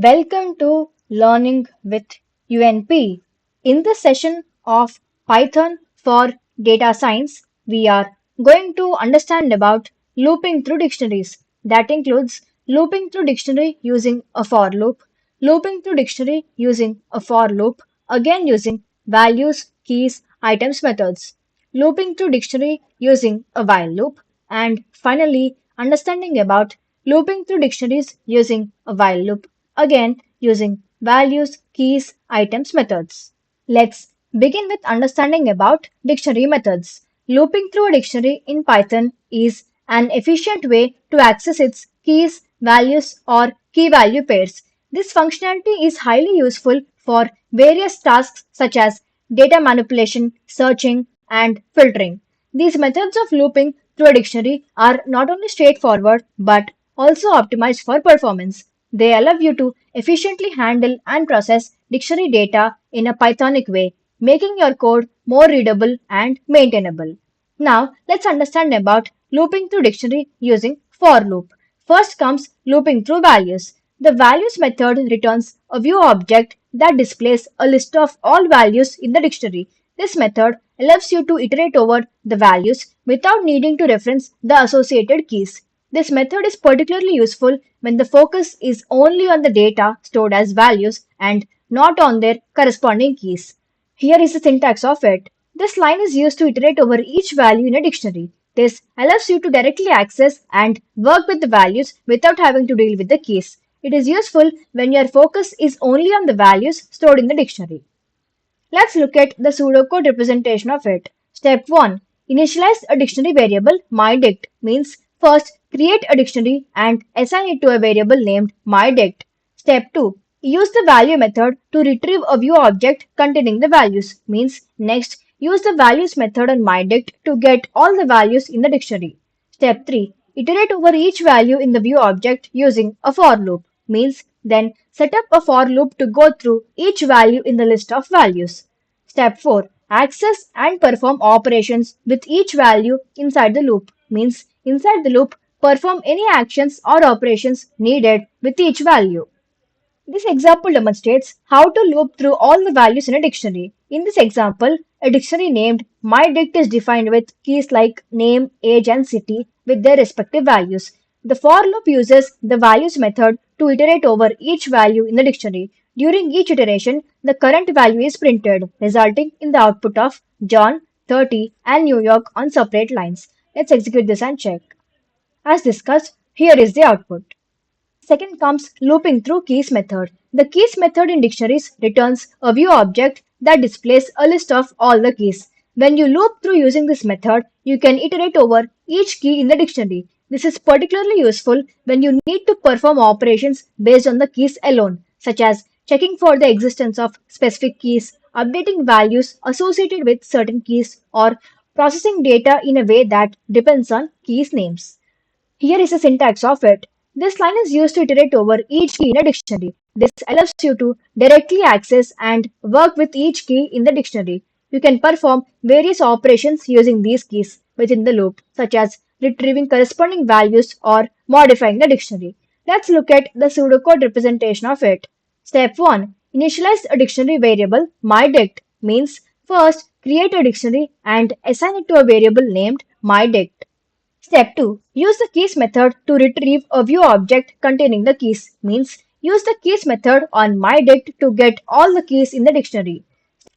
Welcome to Learning with UNP. In this session of Python for Data Science, we are going to understand about looping through dictionaries. That includes looping through dictionary using a for loop, looping through dictionary using a for loop, again using values, keys, items methods, looping through dictionary using a while loop, and finally understanding about looping through dictionaries using a while loop, again using values, keys, items methods. Let's begin with understanding about dictionary methods. Looping through a dictionary in Python is an efficient way to access its keys, values, or key value pairs. This functionality is highly useful for various tasks such as data manipulation, searching, and filtering. These methods of looping through a dictionary are not only straightforward but also optimized for performance. They allow you to efficiently handle and process dictionary data in a Pythonic way, making your code more readable and maintainable. Now, let's understand about looping through dictionary using for loop. First comes looping through values. The values method returns a view object that displays a list of all values in the dictionary. This method allows you to iterate over the values without needing to reference the associated keys. This method is particularly useful when the focus is only on the data stored as values and not on their corresponding keys. Here is the syntax of it. This line is used to iterate over each value in a dictionary. This allows you to directly access and work with the values without having to deal with the keys. It is useful when your focus is only on the values stored in the dictionary. Let's look at the pseudocode representation of it. Step 1. Initialize a dictionary variable myDict means first create a dictionary and assign it to a variable named myDict. Step 2. Use the value method to retrieve a view object containing the values means next use the values method on myDict to get all the values in the dictionary. Step 3. Iterate over each value in the view object using a for loop means then set up a for loop to go through each value in the list of values. Step 4. Access and perform operations with each value inside the loop means inside the loop perform any actions or operations needed with each value. This example demonstrates how to loop through all the values in a dictionary. In this example, a dictionary named myDict is defined with keys like name, age, and city with their respective values. The for loop uses the values method to iterate over each value in the dictionary. During each iteration, the current value is printed, resulting in the output of John, 30, and New York on separate lines. Let's execute this and check. As discussed, here is the output. Second comes looping through keys method. The keys method in dictionaries returns a view object that displays a list of all the keys. When you loop through using this method, you can iterate over each key in the dictionary. This is particularly useful when you need to perform operations based on the keys alone, such as checking for the existence of specific keys, updating values associated with certain keys, or processing data in a way that depends on keys names. Here is the syntax of it. This line is used to iterate over each key in a dictionary. This allows you to directly access and work with each key in the dictionary. You can perform various operations using these keys within the loop, such as retrieving corresponding values or modifying the dictionary. Let's look at the pseudocode representation of it. Step 1. Initialize a dictionary variable myDict means first create a dictionary and assign it to a variable named myDict. Step 2. Use the keys method to retrieve a view object containing the keys means use the keys method on myDict to get all the keys in the dictionary.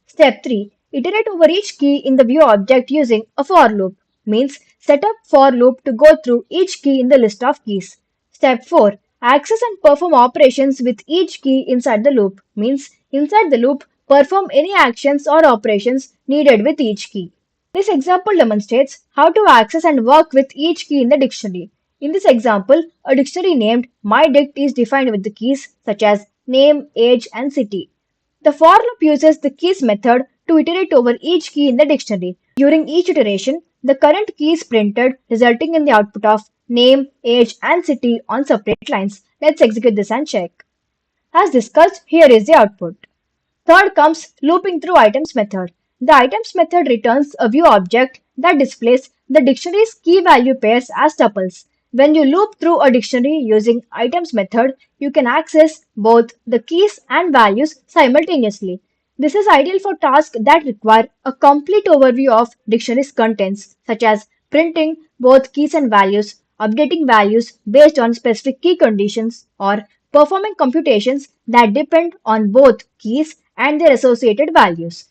Step 3. Iterate over each key in the view object using a for loop means set up for loop to go through each key in the list of keys. Step 4. Access and perform operations with each key inside the loop means inside the loop perform any actions or operations needed with each key. This example demonstrates how to access and work with each key in the dictionary. In this example, a dictionary named myDict is defined with the keys such as name, age, and city. The for loop uses the keys method to iterate over each key in the dictionary. During each iteration, the current key is printed, resulting in the output of name, age, and city on separate lines. Let's execute this and check. As discussed, here is the output. Third comes looping through items method. The items method returns a view object that displays the dictionary's key value pairs as tuples. When you loop through a dictionary using items method, you can access both the keys and values simultaneously. This is ideal for tasks that require a complete overview of dictionary's contents, such as printing both keys and values, updating values based on specific key conditions, or performing computations that depend on both keys and their associated values.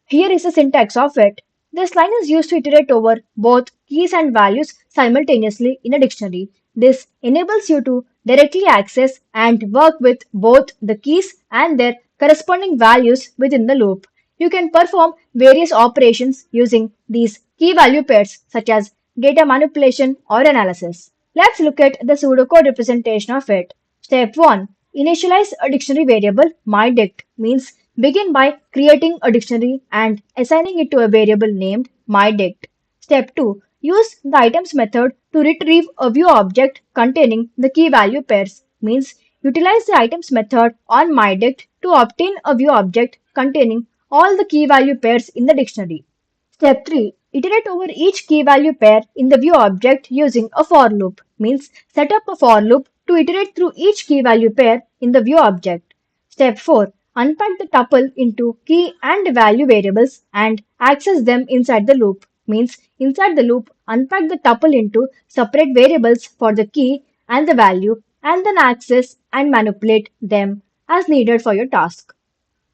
Here is the syntax of it. This line is used to iterate over both keys and values simultaneously in a dictionary. This enables you to directly access and work with both the keys and their corresponding values within the loop. You can perform various operations using these key value pairs, such as data manipulation or analysis. Let's look at the pseudocode representation of it. Step 1. Initialize a dictionary variable myDict means begin by creating a dictionary and assigning it to a variable named myDict. Step 2. Use the items method to retrieve a view object containing the key value pairs means utilize the items method on myDict to obtain a view object containing all the key value pairs in the dictionary. Step 3. Iterate over each key value pair in the view object using a for loop. Means set up a for loop to iterate through each key value pair in the view object. Step 4. Unpack the tuple into key and value variables and access them inside the loop. Means inside the loop, unpack the tuple into separate variables for the key and the value and then access and manipulate them as needed for your task.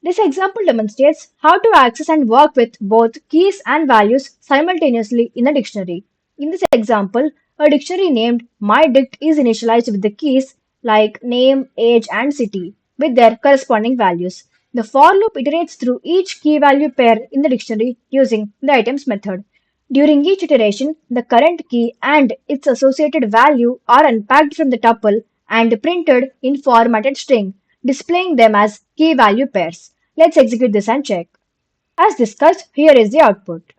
This example demonstrates how to access and work with both keys and values simultaneously in a dictionary. In this example, a dictionary named myDict is initialized with the keys like name, age, and city with their corresponding values. The for loop iterates through each key value pair in the dictionary using the items method. During each iteration, the current key and its associated value are unpacked from the tuple and printed in formatted string, displaying them as key value pairs. Let's execute this and check. As discussed, here is the output.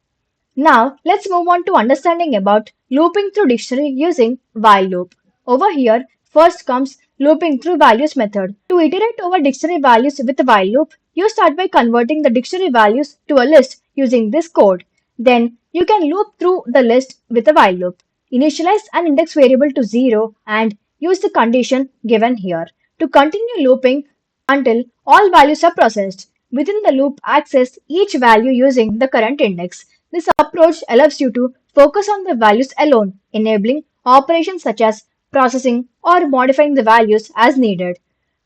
Now, let's move on to understanding about looping through dictionary using while loop. Over here, first comes looping through values method. To iterate over dictionary values with a while loop, you start by converting the dictionary values to a list using this code. Then, you can loop through the list with a while loop. Initialize an index variable to 0 and use the condition given here. To continue looping until all values are processed. Within the loop, access each value using the current index. This approach allows you to focus on the values alone, enabling operations such as processing or modifying the values as needed.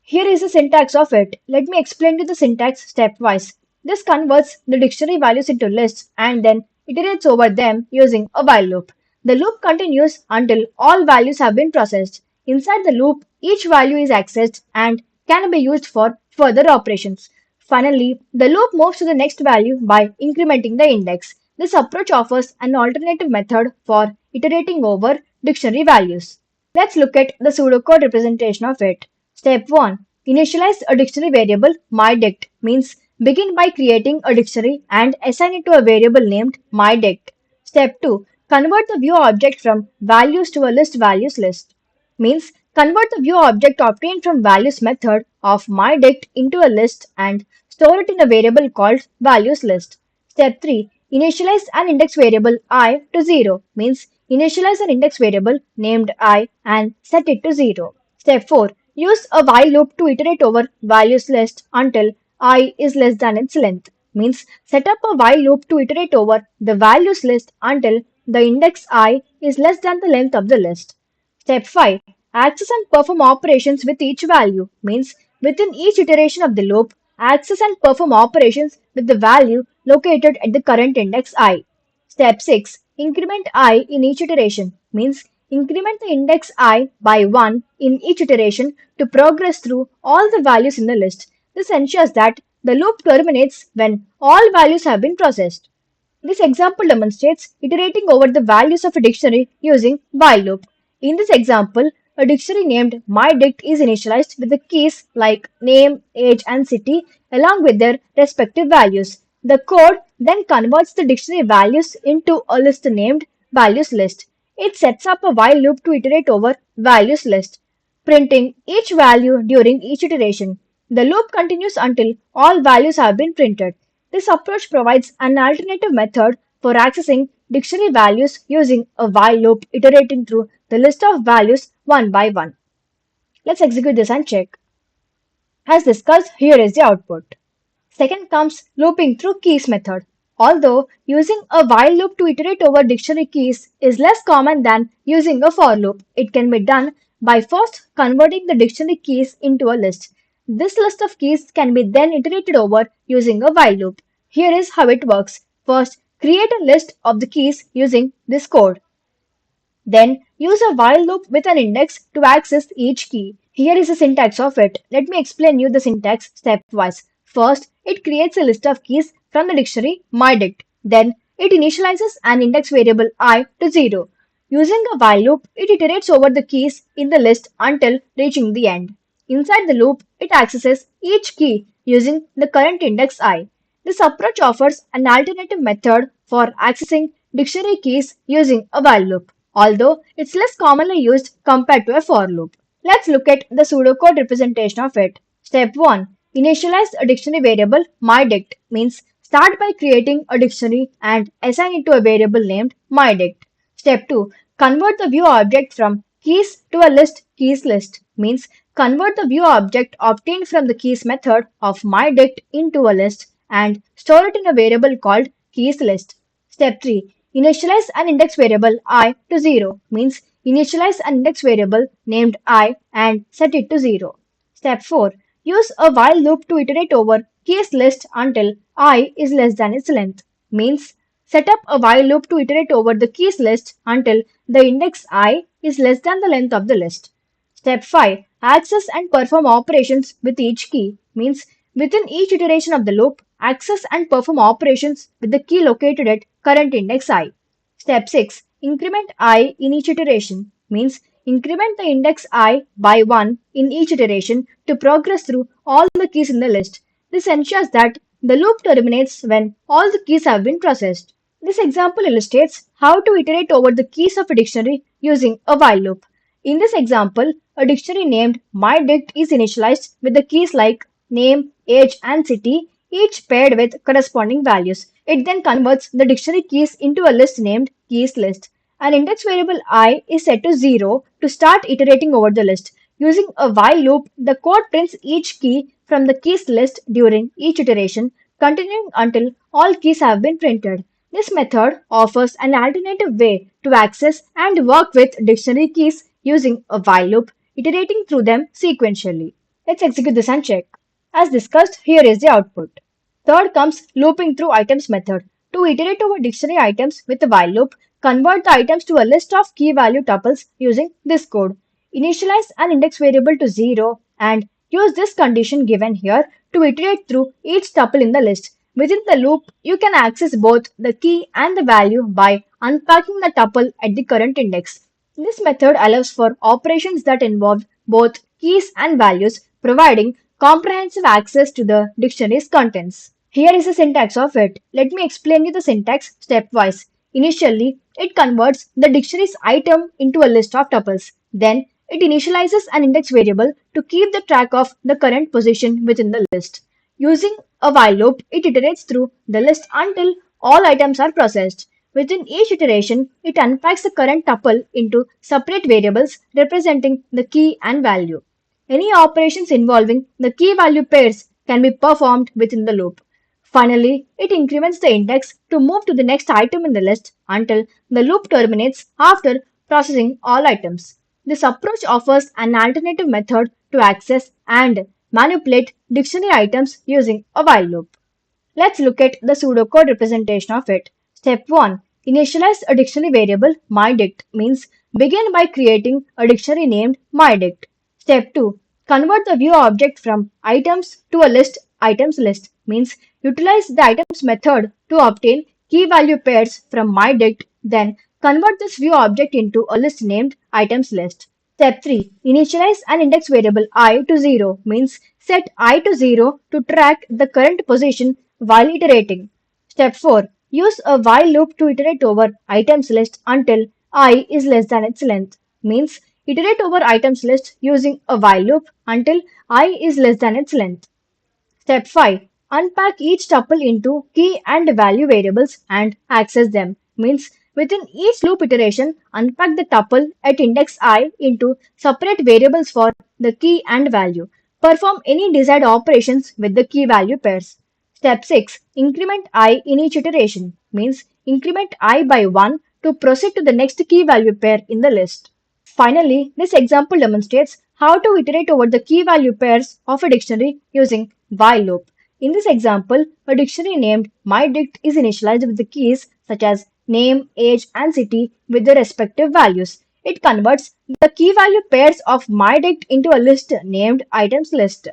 Here is the syntax of it. Let me explain you the syntax stepwise. This converts the dictionary values into lists and then iterates over them using a while loop. The loop continues until all values have been processed. Inside the loop, each value is accessed and can be used for further operations. Finally, the loop moves to the next value by incrementing the index. This approach offers an alternative method for iterating over dictionary values. Let's look at the pseudocode representation of it. Step 1. Initialize a dictionary variable myDict means begin by creating a dictionary and assign it to a variable named myDict. Step 2. Convert the view object from values to a list values list means convert the view object obtained from values method of myDict into a list and store it in a variable called values list. Step 3. Initialize an index variable I to 0 means initialize an index variable named I and set it to 0. Step 4. Use a while loop to iterate over values list until I is less than its length means set up a while loop to iterate over the values list until the index I is less than the length of the list. Step 5. Access and perform operations with each value means within each iteration of the loop, access and perform operations with the value located at the current index I. Step 6. Increment I in each iteration means increment the index I by 1 in each iteration to progress through all the values in the list. This ensures that the loop terminates when all values have been processed. This example demonstrates iterating over the values of a dictionary using while loop. In this example, a dictionary named myDict is initialized with the keys like name, age, and city along with their respective values. The code then converts the dictionary values into a list named values list. It sets up a while loop to iterate over values list, printing each value during each iteration. The loop continues until all values have been printed. This approach provides an alternative method for accessing dictionary values using a while loop iterating through the list of values one by one. Let's execute this and check. As discussed, here is the output. Second comes looping through keys method. Although using a while loop to iterate over dictionary keys is less common than using a for loop, it can be done by first converting the dictionary keys into a list. This list of keys can be then iterated over using a while loop. Here is how it works. First, create a list of the keys using this code. Then use a while loop with an index to access each key. Here is the syntax of it. Let me explain you the syntax stepwise. First, it creates a list of keys from the dictionary mydict. Then it initializes an index variable I to 0. Using a while loop, it iterates over the keys in the list until reaching the end. Inside the loop, it accesses each key using the current index I. This approach offers an alternative method for accessing dictionary keys using a while loop, although it's less commonly used compared to a for loop. Let's look at the pseudocode representation of it. Step 1. Initialize a dictionary variable mydict means start by creating a dictionary and assign it to a variable named mydict. Step 2. Convert the view object from keys to a list keys list means convert the view object obtained from the keys method of mydict into a list and store it in a variable called keys list. Step 3. Initialize an index variable I to 0 means initialize an index variable named I and set it to 0. Step 4. Use a while loop to iterate over keys list until I is less than its length means set up a while loop to iterate over the keys list until the index I is less than the length of the list. Step 5. Access and perform operations with each key means within each iteration of the loop, access and perform operations with the key located at current index I. Step 6. Increment I in each iteration means increment the index I by 1 in each iteration to progress through all the keys in the list. This ensures that the loop terminates when all the keys have been processed. This example illustrates how to iterate over the keys of a dictionary using a while loop. In this example, a dictionary named mydict is initialized with the keys like name, age, and city, each paired with corresponding values. It then converts the dictionary keys into a list named keys list. An index variable I is set to 0 to start iterating over the list. Using a while loop, the code prints each key from the keys list during each iteration, continuing until all keys have been printed. This method offers an alternative way to access and work with dictionary keys using a while loop, iterating through them sequentially. Let's execute this and check. As discussed, here is the output. Third comes looping through items method. To iterate over dictionary items with a while loop, convert the items to a list of key value tuples using this code. Initialize an index variable to 0 and use this condition given here to iterate through each tuple in the list. Within the loop, you can access both the key and the value by unpacking the tuple at the current index. This method allows for operations that involve both keys and values, providing comprehensive access to the dictionary's contents. Here is the syntax of it. Let me explain you the syntax stepwise. Initially, it converts the dictionary's item into a list of tuples. Then, it initializes an index variable to keep the track of the current position within the list. Using a while loop, it iterates through the list until all items are processed. Within each iteration, it unpacks the current tuple into separate variables representing the key and value. Any operations involving the key value pairs can be performed within the loop. Finally, it increments the index to move to the next item in the list until the loop terminates after processing all items. This approach offers an alternative method to access and manipulate dictionary items using a while loop. Let's look at the pseudocode representation of it. Step 1. Initialize a dictionary variable mydict means begin by creating a dictionary named mydict. Step 2. Convert the view object from items to a list items list means utilize the items method to obtain key value pairs from mydict, then convert this view object into a list named items list. Step 3. Initialize an index variable I to 0 means set I to 0 to track the current position while iterating. Step 4. Use a while loop to iterate over items list until I is less than its length means iterate over items list using a while loop until I is less than its length. Step 5. Unpack each tuple into key and value variables and access them means Within each loop iteration, unpack the tuple at index I into separate variables for the key and value. Perform any desired operations with the key value pairs. Step 6. Increment I in each iteration means increment I by 1 to proceed to the next key value pair in the list. Finally, this example demonstrates how to iterate over the key value pairs of a dictionary using while loop. In this example, a dictionary named mydict is initialized with the keys such as name, age, and city with their respective values. It converts the key value pairs of mydict into a list named items list.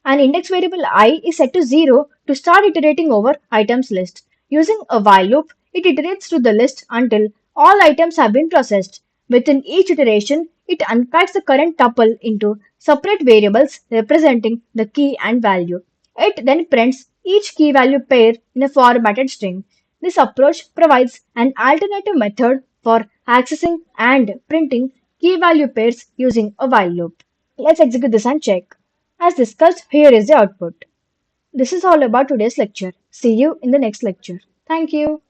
An index variable I is set to 0 to start iterating over items list. Using a while loop, it iterates through the list until all items have been processed. Within each iteration, it unpacks the current tuple into separate variables representing the key and value. It then prints each key value pair in a formatted string. This approach provides an alternative method for accessing and printing key value pairs using a while loop. Let's execute this and check. As discussed, here is the output. This is all about today's lecture. See you in the next lecture. Thank you.